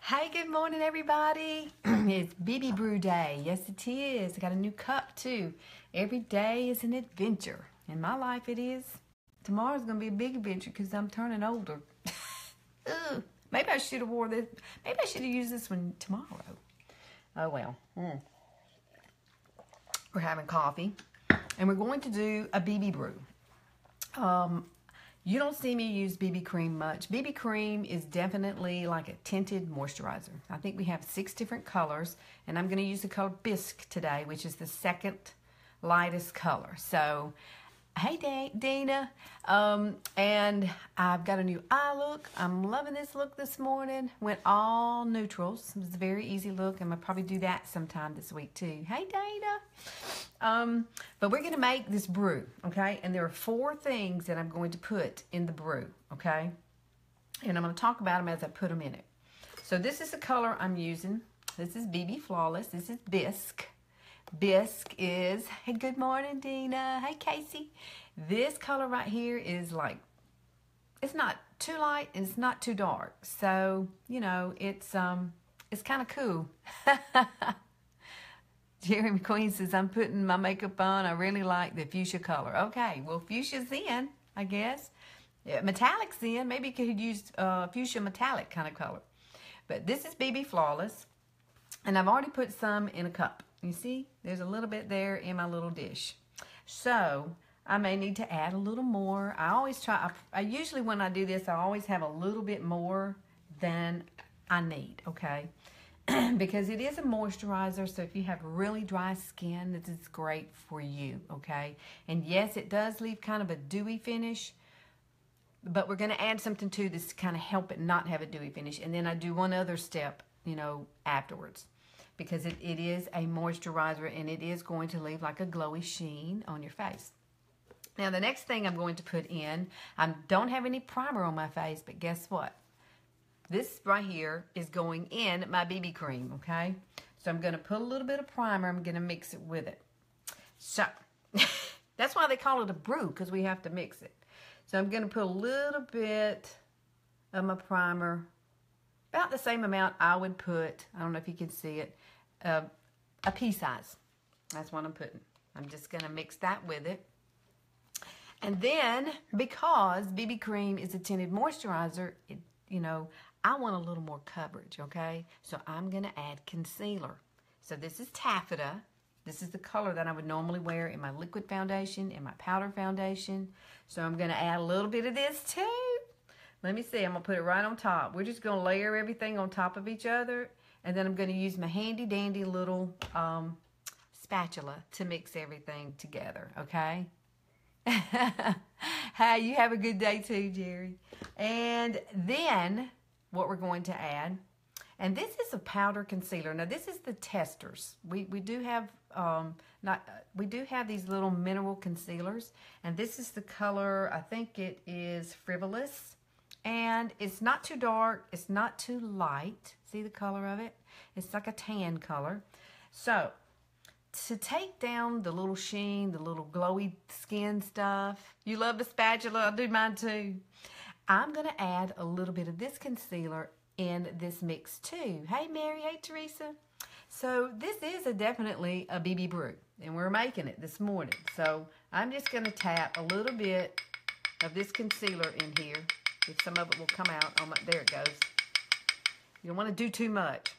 Hey, good morning, everybody. It's BB Brew Day. Yes, it is. I got a new cup, too. Every day is an adventure. In my life, it is. Tomorrow's going to be a big adventure because I'm turning older. Ugh. Maybe I should have wore this. Maybe I should have used this one tomorrow. Oh, well. We're having coffee, and we're going to do a BB Brew. You don't see me use BB cream much. BB cream is definitely like a tinted moisturizer. I think we have 6 different colors, and I'm going to use the color Bisque today, which is the second lightest color. So, hey Dana, and I've got a new eye look. I'm loving this look this morning. Went all neutrals. It was a very easy look. I'm going to probably do that sometime this week too. Hey Dana. But we're going to make this brew, okay? And there are 4 things that I'm going to put in the brew, okay? And I'm going to talk about them as I put them in it. So this is the color I'm using. This is BB Flawless. This is Bisque. Bisque is, hey, good morning, Dina. Hey, Casey. This color right here is like, it's not too light and it's not too dark. So, you know, it's kind of cool. Jerry McQueen says, I'm putting my makeup on. I really like the fuchsia color. Okay, well, fuchsia's in, I guess. Yeah, metallic's in. Maybe you could use fuchsia metallic kind of color. But this is BB Flawless. And I've already put some in a cup. You see, there's a little bit there in my little dish. So, I may need to add a little more. I always try, I usually when I do this, I always have a little bit more than I need, okay? Because it is a moisturizer, so if you have really dry skin, this is great for you, okay? And yes, it does leave kind of a dewy finish, but we're going to add something to this to kind of help it not have a dewy finish. And then I do one other step, you know, afterwards. Because it is a moisturizer and it is going to leave like a glowy sheen on your face. Now, the next thing I'm going to put in, I don't have any primer on my face, but guess what? This right here is going in my BB cream, okay? So I'm going to put a little bit of primer. I'm going to mix it with it. So, that's why they call it a brew, because we have to mix it. So I'm going to put a little bit of my primer, about the same amount I would put, I don't know if you can see it, a pea size. That's what I'm putting. I'm just going to mix that with it. And then, because BB cream is a tinted moisturizer, you know, I want a little more coverage, okay? So I'm going to add concealer. So this is taffeta. This is the color that I would normally wear in my liquid foundation, in my powder foundation. So I'm going to add a little bit of this too. Let me see. I'm going to put it right on top. We're just going to layer everything on top of each other. And then I'm going to use my handy dandy little spatula to mix everything together, okay? Hey, you have a good day too, Jerry. And then what we're going to add, and this is a powder concealer. Now this is the testers. We do have we do have these little mineral concealers, and this is the color. I think it is Frivolous. And it's not too dark, it's not too light. See the color of it? It's like a tan color. So, to take down the little sheen, the little glowy skin stuff, you love the spatula, I do mine too. I'm going to add a little bit of this concealer in this mix too. Hey Mary, hey Teresa. So, this is definitely a BB Brew, and we're making it this morning. So, I'm just going to tap a little bit of this concealer in here. If some of it will come out, there it goes. You don't want to do too much,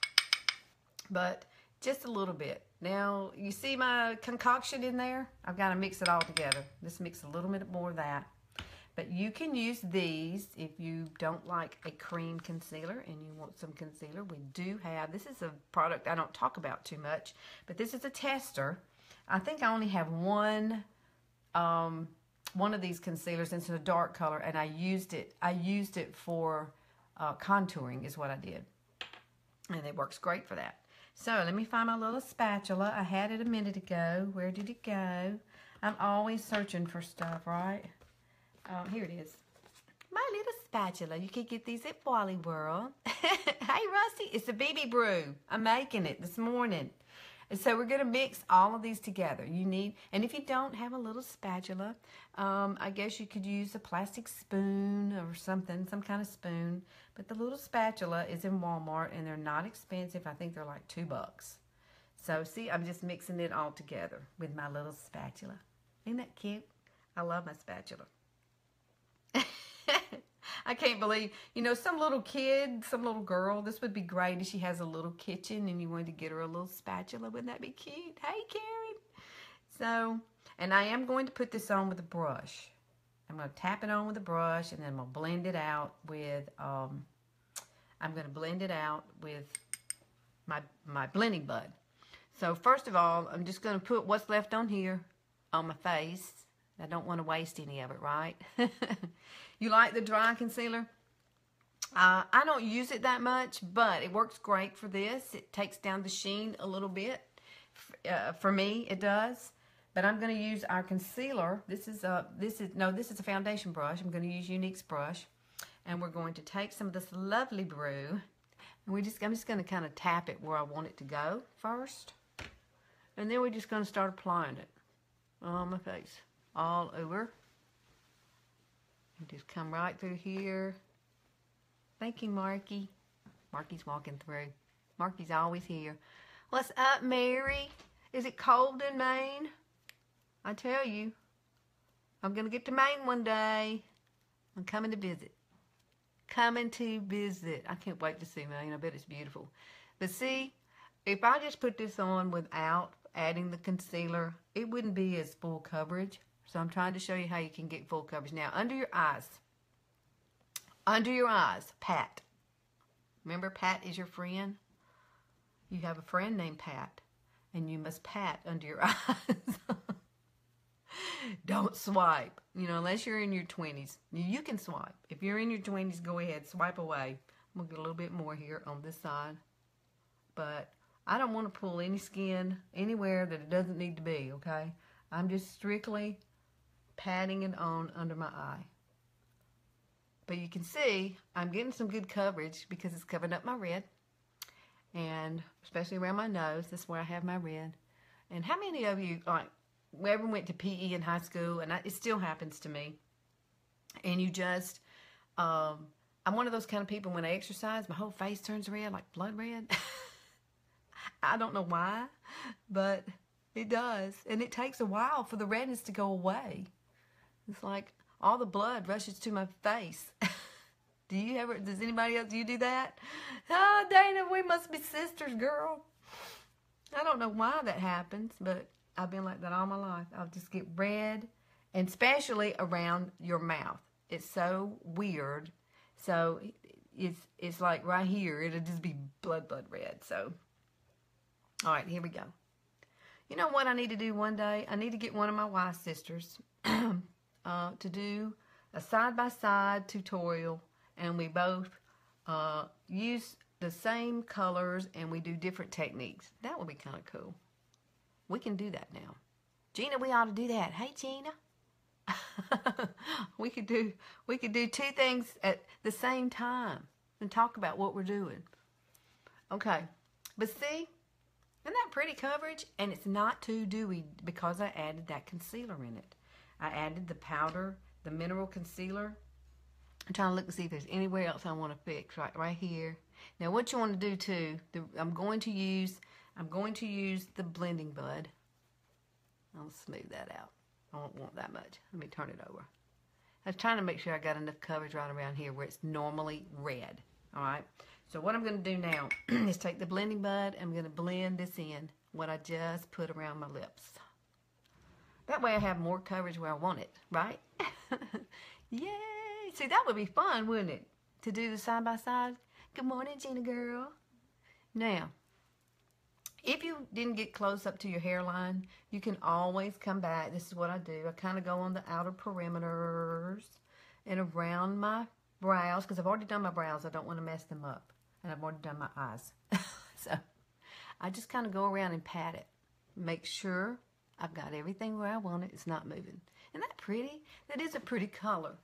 but just a little bit. Now, you see my concoction in there? I've got to mix it all together. Just mix a little bit more of that. But you can use these if you don't like a cream concealer and you want some concealer. We do have, this is a product I don't talk about too much, but this is a tester. I think I only have one of these concealers, and it's a dark color, and I used it for contouring is what I did, and it works great for that. So let me find my little spatula. I had it a minute ago. Where did it go? I'm always searching for stuff, right? Here it is. My little spatula. You can get these at Wally World. Hey Rusty, it's a BB Brew. I'm making it this morning. And so we're going to mix all of these together. You need, and if you don't have a little spatula, I guess you could use a plastic spoon or something, some kind of spoon. But the little spatula is in Walmart, and they're not expensive. I think they're like $2. So see, I'm just mixing it all together with my little spatula. Isn't that cute? I love my spatula. I can't believe, you know, some little kid, some little girl, this would be great if she has a little kitchen and you wanted to get her a little spatula. Wouldn't that be cute? Hey, Karen. So, and I am going to put this on with a brush. I'm going to tap it on with a brush, and then I'm going to blend it out with, my blending bud. So first of all, I'm just going to put what's left on here on my face. I don't want to waste any of it, right? You like the dry concealer? I don't use it that much, but it works great for this. It takes down the sheen a little bit. For me, it does. But I'm going to use our concealer. This is a foundation brush. I'm going to use Younique's brush, and we're going to take some of this lovely Brew, and I'm just going to kind of tap it where I want it to go first, and then we're just going to start applying it on my face, all over. And just come right through here. Thank you, Marky. Marky's walking through. Marky's always here. What's up, Mary? Is it cold in Maine? I tell you, I'm going to get to Maine one day. I'm coming to visit. Coming to visit. I can't wait to see Maine. I bet it's beautiful. But see, if I just put this on without adding the concealer, it wouldn't be as full coverage. So I'm trying to show you how you can get full coverage. Now, under your eyes, pat. Remember, Pat is your friend? You have a friend named Pat, and you must pat under your eyes. Don't swipe, you know, unless you're in your 20s. You can swipe. If you're in your 20s, go ahead, swipe away. I'm going to get a little bit more here on this side. But I don't want to pull any skin anywhere that it doesn't need to be, okay? I'm just strictly patting it on under my eye. But you can see I'm getting some good coverage because it's covering up my red. And especially around my nose, that's where I have my red. And how many of you, like, ever went to PE in high school, and it still happens to me, and you just, I'm one of those kind of people, when I exercise, my whole face turns red, like blood red. I don't know why, but it does, and it takes a while for the redness to go away. It's like all the blood rushes to my face. Does anybody else, do you do that? Oh, Dana, we must be sisters, girl. I don't know why that happens, but I've been like that all my life. I'll just get red, and especially around your mouth. It's so weird. So it's like right here, it'll just be blood red. So, all right, here we go. You know what I need to do one day? I need to get one of my Y sisters to do a side-by-side tutorial, and we both use the same colors, and we do different techniques. That would be kind of cool. We can do that now. Gina, we ought to do that. Hey, Gina. we could do two things at the same time and talk about what we're doing. Okay. But see, isn't that pretty coverage? And it's not too dewy because I added that concealer in it. I added the powder, the mineral concealer. I'm trying to look to see if there's anywhere else I want to fix. Right here. Now, what you want to do too, I'm going to use the blending bud. I'll smooth that out. I don't want that much. Let me turn it over. I was trying to make sure I got enough coverage right around here where it's normally red. All right. So what I'm going to do now is take the blending bud. I'm going to blend this in, what I just put around my lips. That way I have more coverage where I want it, right? Yay! See, that would be fun, wouldn't it? To do the side by side. Good morning, Gina girl. Now, if you didn't get close up to your hairline, you can always come back. This is what I do. I kind of go on the outer perimeters and around my brows, because I've already done my brows. I don't want to mess them up. And I've already done my eyes. So I just kind of go around and pat it. Make sure I've got everything where I want it. It's not moving. Isn't that pretty? That is a pretty color.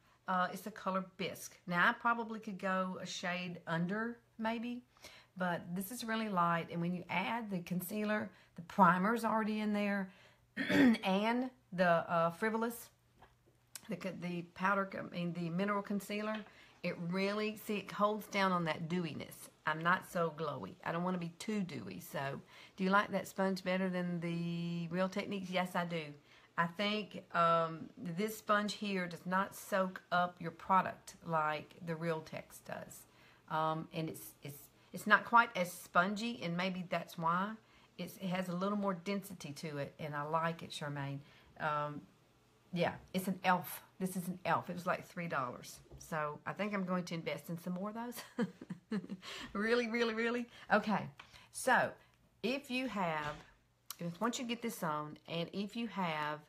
It's the color Bisque. Now, I probably could go a shade under, maybe. but this is really light. And when you add the concealer, the primer's already in there, and the Frivolous, the powder, the mineral concealer, it really, see, it holds down on that dewiness. I'm not so glowy. I don't want to be too dewy. So, do you like that sponge better than the Real Techniques? Yes, I do. I think this sponge here does not soak up your product like the Real Tex does. And it's not quite as spongy, and maybe that's why. It has a little more density to it, and I like it, Charmaine. Yeah, it's an e.l.f. This is an e.l.f. It was like $3. So I think I'm going to invest in some more of those. Really, really, really? Okay. So if you have, once you get this on, and if you have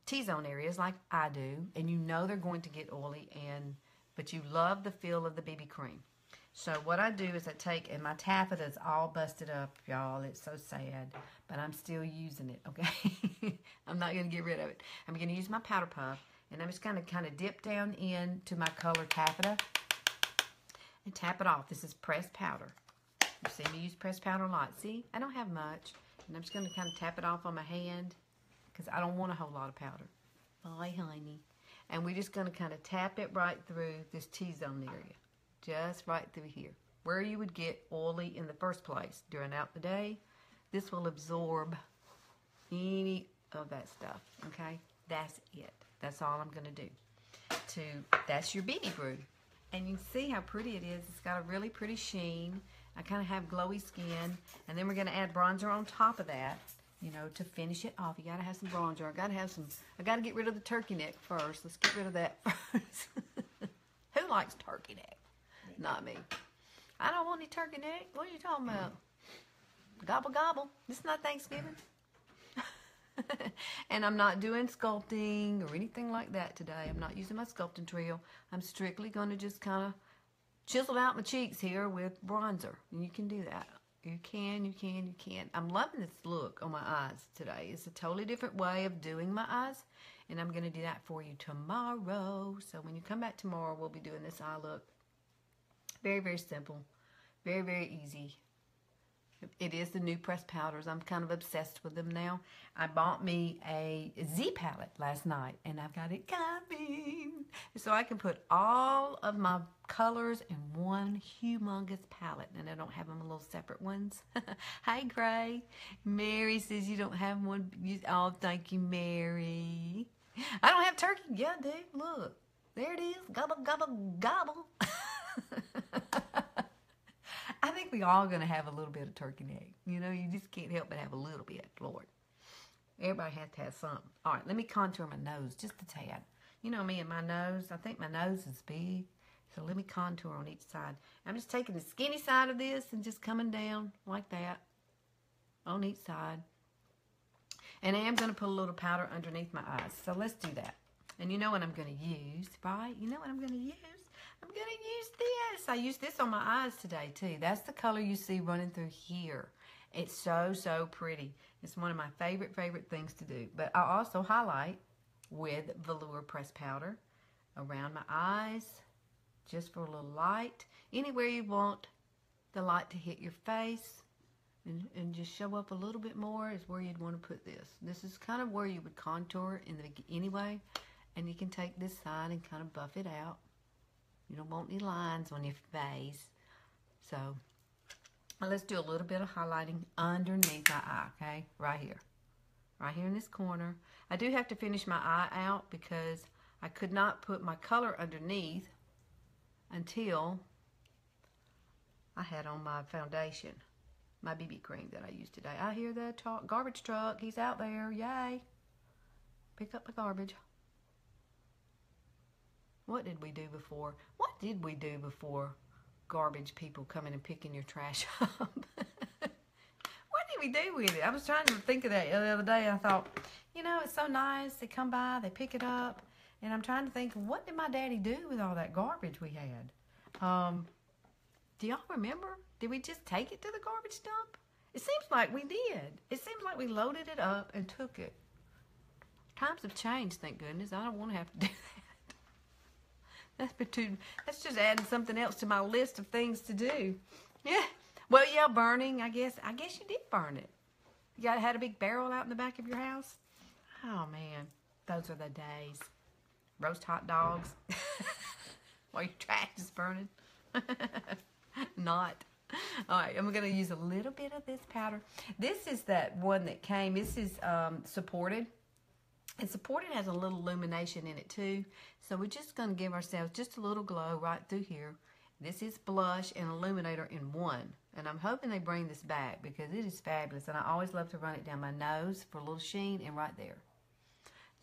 T-zone areas like I do, and you know they're going to get oily, but you love the feel of the BB cream. So what I do is I take, and my taffeta is all busted up, y'all. It's so sad, but I'm still using it, okay? I'm not going to get rid of it. I'm going to use my powder puff, and I'm just going to kind of dip down into my color taffeta and tap it off. This is pressed powder. You see me use pressed powder a lot. See, I don't have much, and I'm just going to kind of tap it off on my hand because I don't want a whole lot of powder. Bye, honey. And we're just going to kind of tap it right through this T-zone area. Just right through here, where you would get oily in the first place during out the day. This will absorb any of that stuff, okay? That's it. That's all I'm going to do. That's your BB Brew. And you can see how pretty it is. It's got a really pretty sheen. I kind of have glowy skin. And then we're going to add bronzer on top of that, you know, to finish it off. You got to have some bronzer. I got to get rid of the turkey neck first. Let's get rid of that first. Who likes turkey neck? Not me. I don't want any turkey neck. What are you talking about? Gobble, gobble. This is not Thanksgiving. And I'm not doing sculpting or anything like that today. I'm not using my sculpting tool. I'm strictly going to just kind of chisel out my cheeks here with bronzer. And you can do that. You can. I'm loving this look on my eyes today. It's a totally different way of doing my eyes. And I'm going to do that for you tomorrow. So when you come back tomorrow, we'll be doing this eye look. Very, very simple. Very, very easy. It is the new pressed powders. I'm kind of obsessed with them now. I bought me a Z palette last night, and I've got it coming. So I can put all of my colors in one humongous palette, and I don't have them in little separate ones. Hi, Gray. Mary says you don't have one. Oh, thank you, Mary. I don't have turkey. Yeah, I do. Look. There it is. Gobble, gobble, gobble. I think we all going to have a little bit of turkey neck. You know, you just can't help but have a little bit, Lord. Everybody has to have something. All right, let me contour my nose just a tad. You know me and my nose. I think my nose is big. So let me contour on each side. I'm just taking the skinny side of this and just coming down like that on each side. And I am going to put a little powder underneath my eyes. So let's do that. And you know what I'm going to use, right? You know what I'm going to use? I'm going to use this. I used this on my eyes today, too. That's the color you see running through here. It's so, so pretty. It's one of my favorite things to do. But I also highlight with velour pressed powder around my eyes, just for a little light. Anywhere you want the light to hit your face and just show up a little bit more is where you'd want to put this. This is kind of where you would contour in the anyway. And you can take this side and kind of buff it out. You don't want any lines on your face. So, let's do a little bit of highlighting underneath my eye, okay? Right here. Right here in this corner. I do have to finish my eye out because I could not put my color underneath until I had on my foundation. My BB cream that I used today. I hear the garbage truck. He's out there. Yay. Pick up my garbage. What did we do before? What did we do before garbage people coming and picking your trash up? What did we do with it? I was trying to think of that the other day. I thought, you know, it's so nice. They come by, they pick it up. And I'm trying to think, what did my daddy do with all that garbage we had? Do y'all remember? Did we just take it to the garbage dump? It seems like we did. It seems like we loaded it up and took it. Times have changed, thank goodness. I don't want to have to do that. That's just adding something else to my list of things to do. Yeah, Well, yeah, burning, I guess. I guess you did burn it. You had a big barrel out in the back of your house? Oh, man. Those are the days. Roast hot dogs. While your trash is burning. Not. All right, I'm going to use a little bit of this powder. This is that one that came. This is supported. And supported has a little illumination in it too. So we're just going to give ourselves just a little glow right through here. This is blush and illuminator in one. And I'm hoping they bring this back because it is fabulous. And I always love to run it down my nose for a little sheen and right there.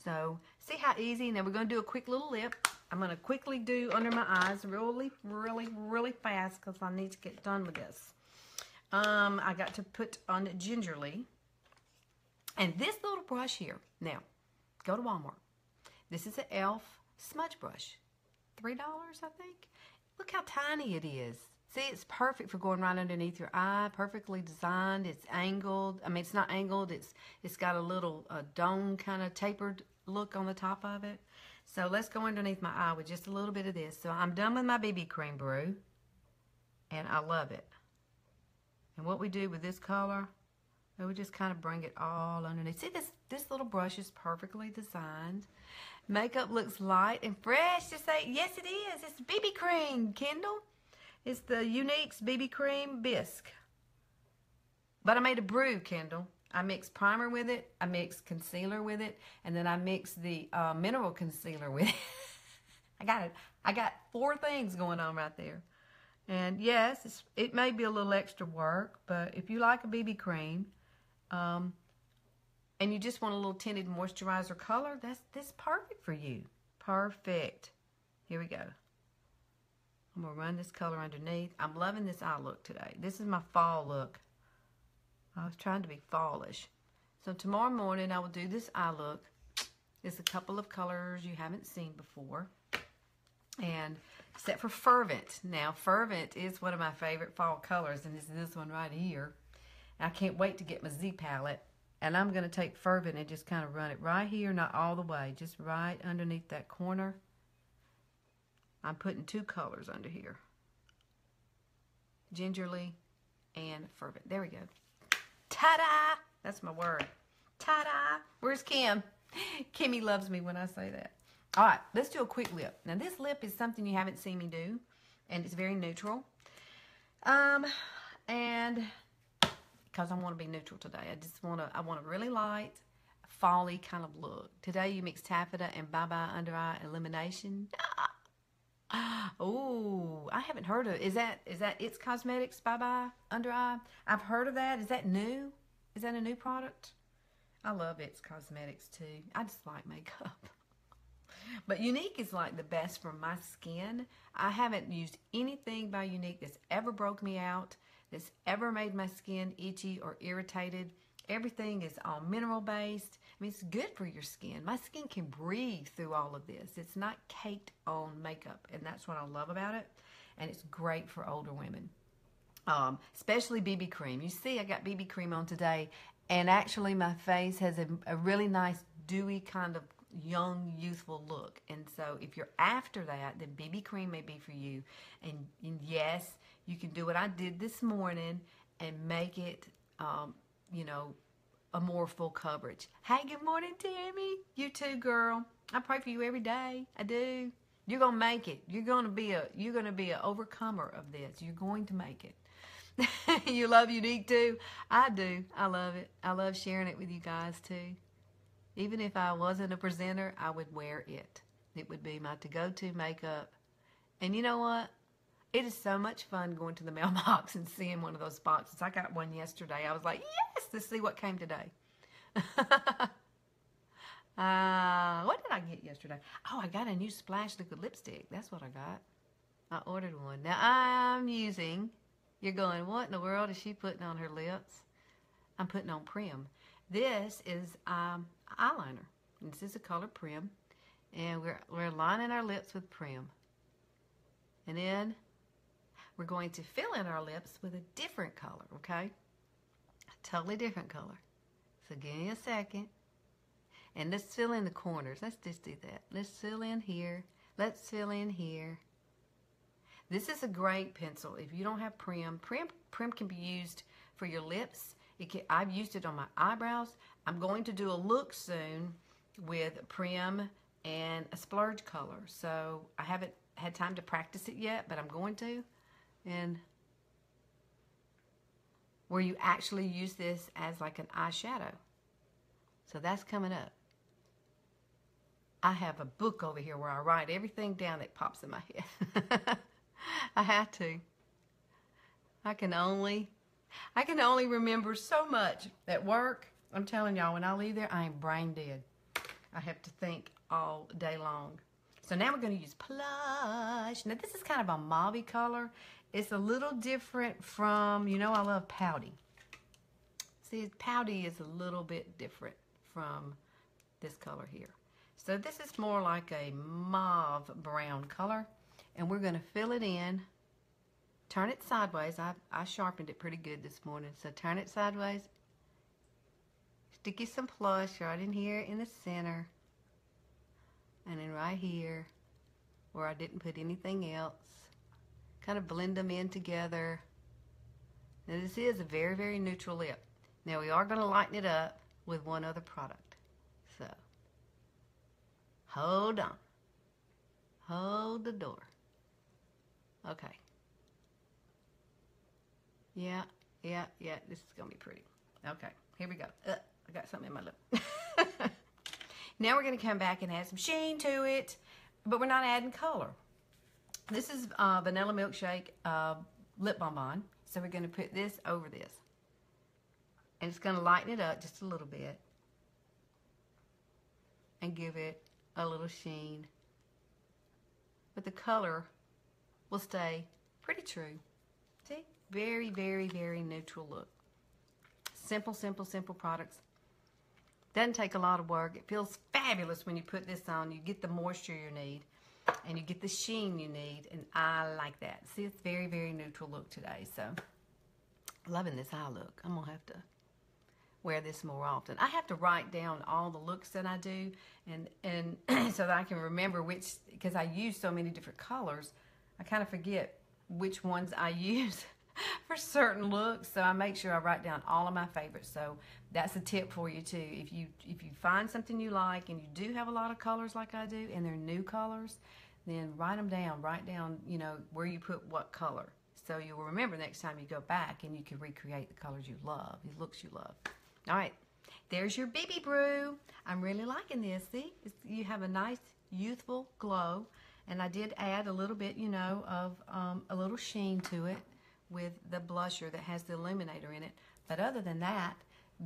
So see how easy. Now we're going to do a quick little lip. I'm going to quickly do under my eyes really, really, really fast because I need to get done with this. I got to put on gingerly. And this little brush here. Now, go to Walmart. This is an e.l.f. smudge brush. $3, I think. Look how tiny it is. See, it's perfect for going right underneath your eye. Perfectly designed. It's angled. I mean, it's not angled. It's got a little dome kind of tapered look on the top of it. So let's go underneath my eye with just a little bit of this. So I'm done with my BB cream, Brew. And I love it. And what we do with this color, we just kind of bring it all underneath. See, this little brush is perfectly designed. Makeup looks light and fresh. Just say, yes, it is. It's BB cream, Kendall. It's the Younique's BB cream bisque. But I made a Brew, Kendall. I mixed primer with it. I mixed concealer with it. And then I mixed the mineral concealer with it. I got 4 things going on right there. And yes, it may be a little extra work. But if you like a BB cream, and you just want a little tinted moisturizer color, that's perfect for you. Perfect. Here we go. I'm going to run this color underneath. I'm loving this eye look today. This is my fall look. I was trying to be fallish. So tomorrow morning I will do this eye look. It's a couple of colors you haven't seen before. And except for Fervent. Now, Fervent is one of my favorite fall colors, and it's this one right here. I can't wait to get my Z palette. And I'm going to take Fervent and just kind of run it right here, not all the way, just right underneath that corner. I'm putting 2 colors under here. Gingerly and Fervent. There we go. Ta-da! That's my word. Ta-da! Where's Kim? Kimmy loves me when I say that. All right, let's do a quick lip. Now, this lip is something you haven't seen me do, and it's very neutral. And because I want to be neutral today, I want a really light, fall-y kind of look. Today, you mix taffeta and bye-bye under eye illumination. Oh, I haven't heard of it. Is that It's Cosmetics bye-bye under eye? I've heard of that. Is that new? Is that a new product? I love It's Cosmetics too. I just like makeup. But Younique is like the best for my skin. I haven't used anything by Younique that's ever broke me out, that's ever made my skin itchy or irritated. Everything is all mineral based. I mean, it's good for your skin. My skin can breathe through all of this. It's not caked on makeup, and that's what I love about it. And it's great for older women, especially BB cream. You see, I got BB cream on today, and actually my face has a really nice dewy kind of young, youthful look. And so if you're after that, then BB cream may be for you. And yes, you can do what I did this morning and make it, you know, a more full coverage. Hey, good morning, Tammy. You too, girl. I pray for you every day. I do. You're gonna make it. You're gonna be an overcomer of this. You're going to make it. You love Younique too. I do. I love it. I love sharing it with you guys too. Even if I wasn't a presenter, I would wear it. It would be my to-go-to makeup. And you know what? It is so much fun going to the mailbox and seeing one of those boxes. I got one yesterday. I was like, yes, to see what came today. What did I get yesterday? Oh, I got a new Splash liquid lipstick. That's what I got. I ordered one. Now, I'm using, you're going, what in the world is she putting on her lips? I'm putting on Prim. This is eyeliner. This is a color Prim. And we're lining our lips with Prim. And then we're going to fill in our lips with a different color, okay? A totally different color. So give me a second. And let's fill in the corners. Let's just do that. Let's fill in here. Let's fill in here. This is a great pencil. If you don't have Prim can be used for your lips. I've used it on my eyebrows. I'm going to do a look soon with Prim and a splurge color. So I haven't had time to practice it yet, but I'm going to. And where you actually use this as like an eyeshadow. So that's coming up. I have a book over here where I write everything down that pops in my head. I have to. I can only remember so much at work. I'm telling y'all, when I leave there, I am brain dead. I have to think all day long. So now we're going to use Plush. Now this is kind of a mauve color. It's a little different from, you know, I love Pouty. See, Pouty is a little bit different from this color here. So this is more like a mauve brown color. And we're going to fill it in. Turn it sideways. I sharpened it pretty good this morning. So turn it sideways. Stick you some Plush right in here in the center. And then right here where I didn't put anything else. Kind of blend them in together. Now this is a very, very neutral lip. Now we are going to lighten it up with one other product. So, hold on. Hold the door. Okay. Yeah. This is going to be pretty. Okay, here we go. I got something in my lip. Now we're going to come back and add some sheen to it, but we're not adding color. This is Vanilla Milkshake Lip Bonbon. So we're going to put this over this. And it's going to lighten it up just a little bit. And give it a little sheen. But the color will stay pretty true. See? Very, very, very neutral look. Simple, simple, simple products. Doesn't take a lot of work. It feels fabulous when you put this on. You get the moisture you need. And you get the sheen you need. And I like that. See, it's very, very neutral look today. So, loving this eye look. I'm going to have to wear this more often. I have to write down all the looks that I do. And so that I can remember which, because I use so many different colors, I kind of forget which ones I use for certain looks. So I make sure I write down all of my favorites. So that's a tip for you too. If you find something you like and you do have a lot of colors like I do and they're new colors, then write them down. Write down, you know, where you put what color. So you'll remember next time you go back and you can recreate the colors you love, the looks you love. All right, there's your BB Brew. I'm really liking this. See, you have a nice youthful glow. And I did add a little bit, you know, of a little sheen to it with the blusher that has the illuminator in it. But other than that,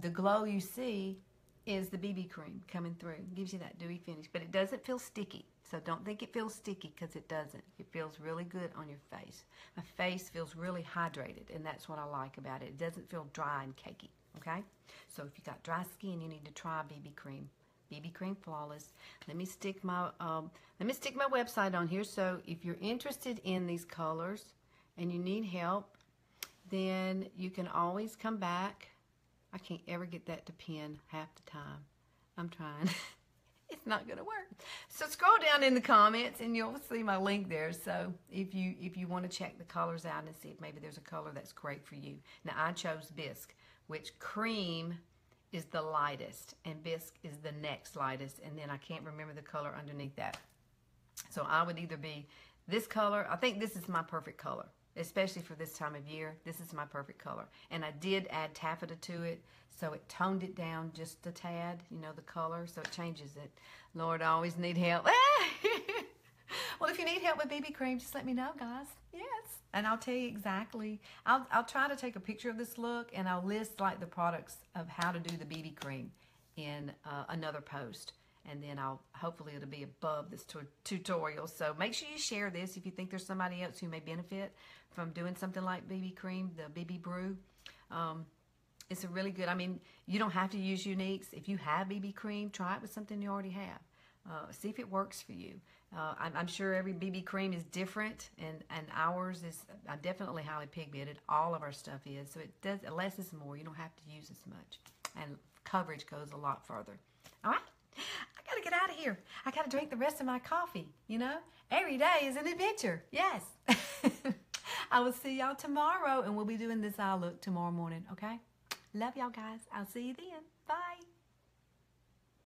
the glow you see is the BB cream coming through. It gives you that dewy finish. But it doesn't feel sticky. So don't think it feels sticky, because it doesn't. It feels really good on your face. My face feels really hydrated, and that's what I like about it. It doesn't feel dry and cakey, okay? So if you got dry skin, you need to try BB cream. BB Cream Flawless. Let me stick my website on here. So if you're interested in these colors and you need help, then you can always come back. I can't ever get that to pin half the time. I'm trying. It's not going to work. So scroll down in the comments and you'll see my link there. So if you want to check the colors out and see if maybe there's a color that's great for you. Now I chose Bisque, which cream is the lightest and Bisque is the next lightest, and then I can't remember the color underneath that. So I would either be this color. I think this is my perfect color, especially for this time of year. This is my perfect color. And I did add taffeta to it, so it toned it down just a tad, you know, the color, so it changes it. Lord, I always need help. Well, if you need help with BB cream, just let me know, guys. Yes. And I'll tell you exactly. I'll try to take a picture of this look, and I'll list like the products of how to do the BB cream in another post. And then hopefully it'll be above this tutorial. So make sure you share this if you think there's somebody else who may benefit from doing something like BB cream, the BB Brew. It's a really good, I mean, you don't have to use Younique's. If you have BB cream, try it with something you already have. See if it works for you. I'm sure every BB cream is different, and ours is definitely highly pigmented. All of our stuff is. So it does, less is more. You don't have to use as much. And coverage goes a lot further. All right? I got to to get out of here. I got to drink the rest of my coffee, you know. Every day is an adventure. Yes. I will see y'all tomorrow, and we'll be doing this eye look tomorrow morning, okay? Love y'all, guys. I'll see you then.